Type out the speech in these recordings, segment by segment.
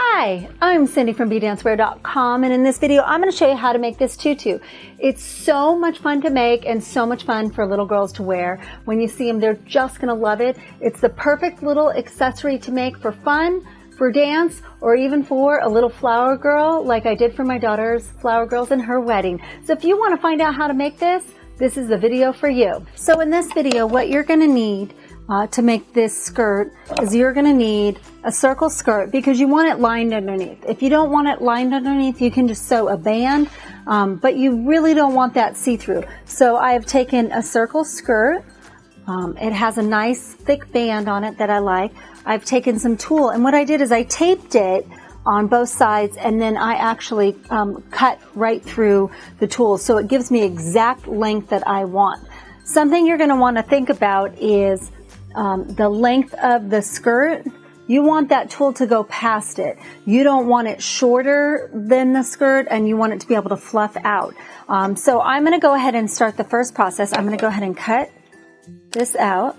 Hi, I'm Cindy from BeDancewear.com, and in this video I'm going to show you how to make this tutu. It's so much fun to make and so much fun for little girls to wear. When you see them, they're just going to love it. It's the perfect little accessory to make for fun, for dance, or even for a little flower girl like I did for my daughter's flower girls in her wedding. So if you want to find out how to make this, this is the video for you. So in this video, what you're going to need to make this skirt is you're going to need a circle skirt because you want it lined underneath. If you don't want it lined underneath, you can just sew a band, but you really don't want that see-through. So I have taken a circle skirt. It has a nice thick band on it that I like. I've taken some tulle, and what I did is I taped it on both sides, and then I actually cut right through the tulle, so it gives me exact length that I want. Something you're going to want to think about is the length of the skirt. You want that tulle to go past it. You don't want it shorter than the skirt, and you want it to be able to fluff out. So I'm going to go ahead and start the first process. I'm going to go ahead and cut this out.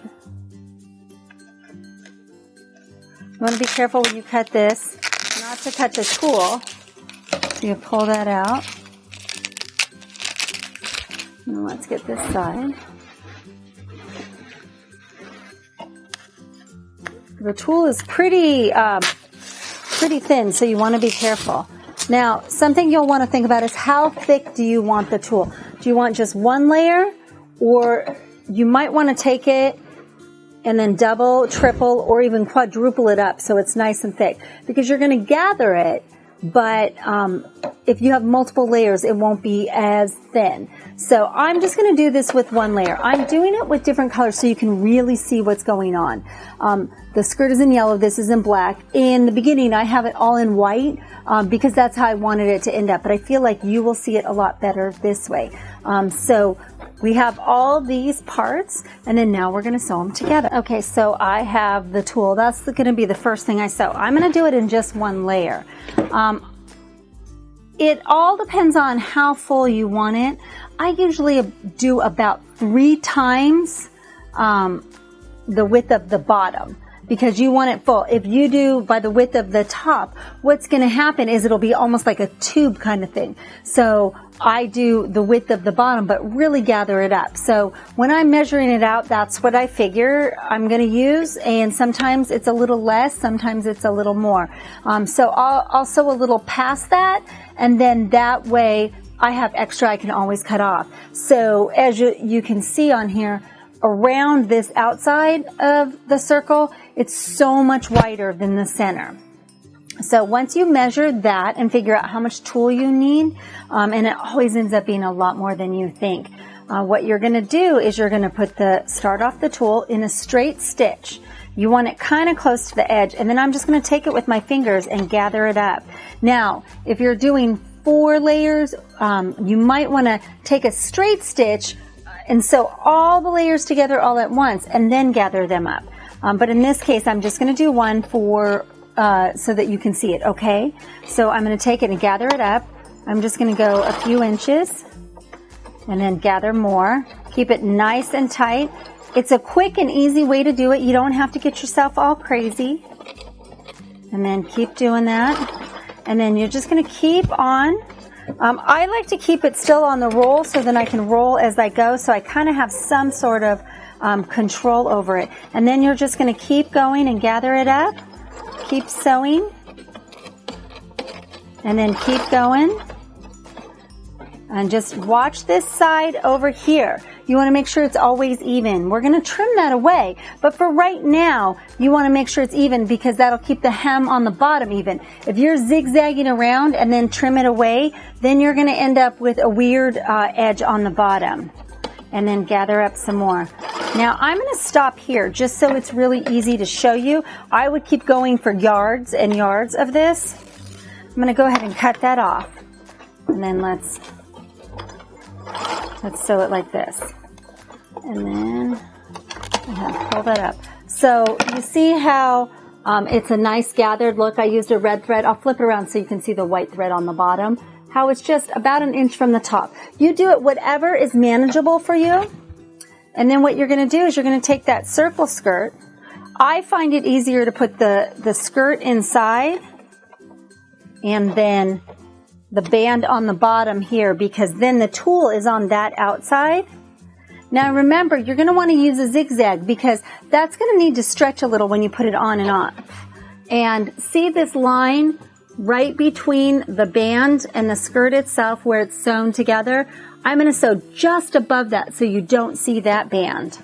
You want to be careful when you cut this, not to cut the tulle. So you pull that out. And let's get this side. The tulle is pretty thin, so you want to be careful. Now, something you'll want to think about is how thick do you want the tulle? Do you want just one layer, or you might want to take it and then double, triple, or even quadruple it up so it's nice and thick, because you're going to gather it, but if you have multiple layers, it won't be as thin. So I'm just going to do this with one layer. I'm doing it with different colors so you can really see what's going on. The skirt is in yellow, this is in black. In the beginning, I have it all in white because that's how I wanted it to end up, but I feel like you will see it a lot better this way. So we have all these parts, and then now we're going to sew them together. Okay, so I have the tulle. That's going to be the first thing I sew. I'm going to do it in just one layer. It all depends on how full you want it. I usually do about 3 times the width of the bottom, because you want it full. If you do by the width of the top, what's going to happen is it'll be almost like a tube kind of thing. So I do the width of the bottom, but really gather it up. So when I'm measuring it out, that's what I figure I'm going to use. And sometimes it's a little less, sometimes it's a little more. So I'll sew a little past that, and then that way I have extra I can always cut off. So as you can see on here, around this outside of the circle, it's so much wider than the center. So once you measure that and figure out how much tulle you need, and it always ends up being a lot more than you think, what you're going to do is you're going to start off the tulle in a straight stitch. You want it kind of close to the edge, and then I'm just going to take it with my fingers and gather it up. Now, if you're doing 4 layers, you might want to take a straight stitch and sew all the layers together all at once and then gather them up. But in this case, I'm just going to do one for so that you can see it, okay? So I'm going to take it and gather it up. I'm just going to go a few inches and then gather more. Keep it nice and tight. It's a quick and easy way to do it. You don't have to get yourself all crazy. And then keep doing that. And then you're just going to keep on. I like to keep it still on the roll so then I can roll as I go, so I kind of have some sort of control over it. And then you're just going to keep going and gather it up. Keep sewing. And then keep going. And just watch this side over here. You want to make sure it's always even. We're going to trim that away, but for right now, you want to make sure it's even because that'll keep the hem on the bottom even. If you're zigzagging around and then trim it away, then you're going to end up with a weird edge on the bottom. And then gather up some more. Now I'm going to stop here just so it's really easy to show you. I would keep going for yards and yards of this. I'm going to go ahead and cut that off. And then let's sew it like this. And then pull that up. So you see how it's a nice gathered look. I used a red thread. I'll flip it around so you can see the white thread on the bottom. How it's just about 1 inch from the top. You do it whatever is manageable for you. And then what you're going to do is you're going to take that circle skirt. I find it easier to put the skirt inside and then the band on the bottom here, because then the tulle is on that outside. Now remember, you're going to want to use a zigzag because that's going to need to stretch a little when you put it on and off. And see this line right between the band and the skirt itself where it's sewn together? I'm going to sew just above that so you don't see that band.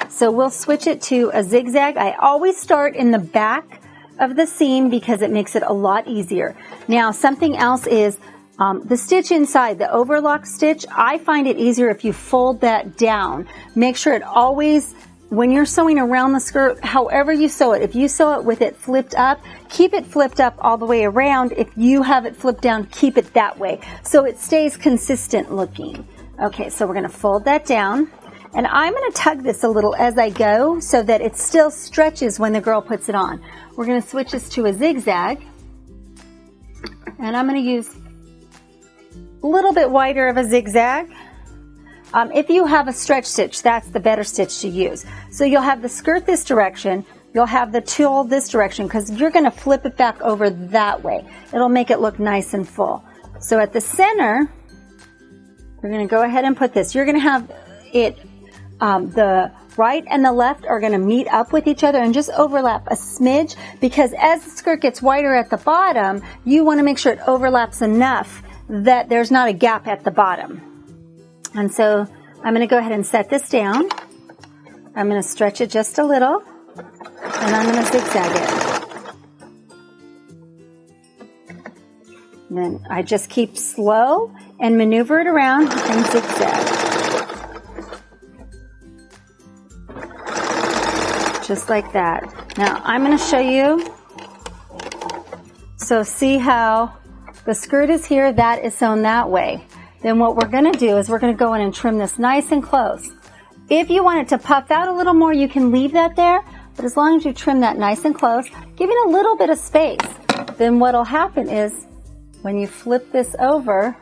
So we'll switch it to a zigzag. I always start in the back of the seam because it makes it a lot easier. Now something else is the stitch inside, the overlock stitch. I find it easier if you fold that down. Make sure it always, when you're sewing around the skirt, however you sew it, if you sew it with it flipped up, keep it flipped up all the way around. If you have it flipped down, keep it that way so it stays consistent looking. Okay, so we're going to fold that down. And I'm going to tug this a little as I go so that it still stretches when the girl puts it on. We're going to switch this to a zigzag. And I'm going to use a little bit wider of a zigzag. If you have a stretch stitch, that's the better stitch to use. So you'll have the skirt this direction. You'll have the tulle this direction because you're going to flip it back over that way. It'll make it look nice and full. So at the center, we're going to go ahead and put this. You're going to have it the right and the left are going to meet up with each other and just overlap a smidge, because as the skirt gets wider at the bottom, you want to make sure it overlaps enough that there's not a gap at the bottom. And so I'm going to go ahead and set this down. I'm going to stretch it just a little, and I'm going to zigzag it. And then I just keep slow and maneuver it around and zigzag. Just like that. Now I'm going to show you. So see how the skirt is here, that is sewn that way. Then what we're going to do is we're going to go in and trim this nice and close. If you want it to puff out a little more, you can leave that there, but as long as you trim that nice and close, giving a little bit of space, then what'll happen is when you flip this over,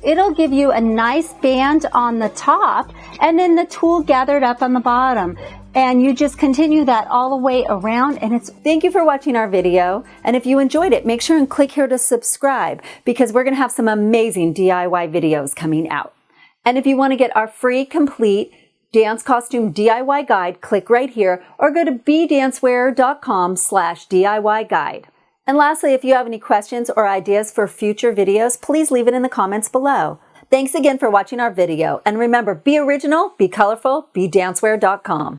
it'll give you a nice band on the top and then the tulle gathered up on the bottom. And you just continue that all the way around, and it's... Thank you for watching our video. And if you enjoyed it, make sure and click here to subscribe, because we're going to have some amazing DIY videos coming out. And if you want to get our free, complete dance costume DIY guide, click right here or go to bdancewear.com/DIY guide. And lastly, if you have any questions or ideas for future videos, please leave it in the comments below. Thanks again for watching our video. And remember, be original, be colorful, bdancewear.com.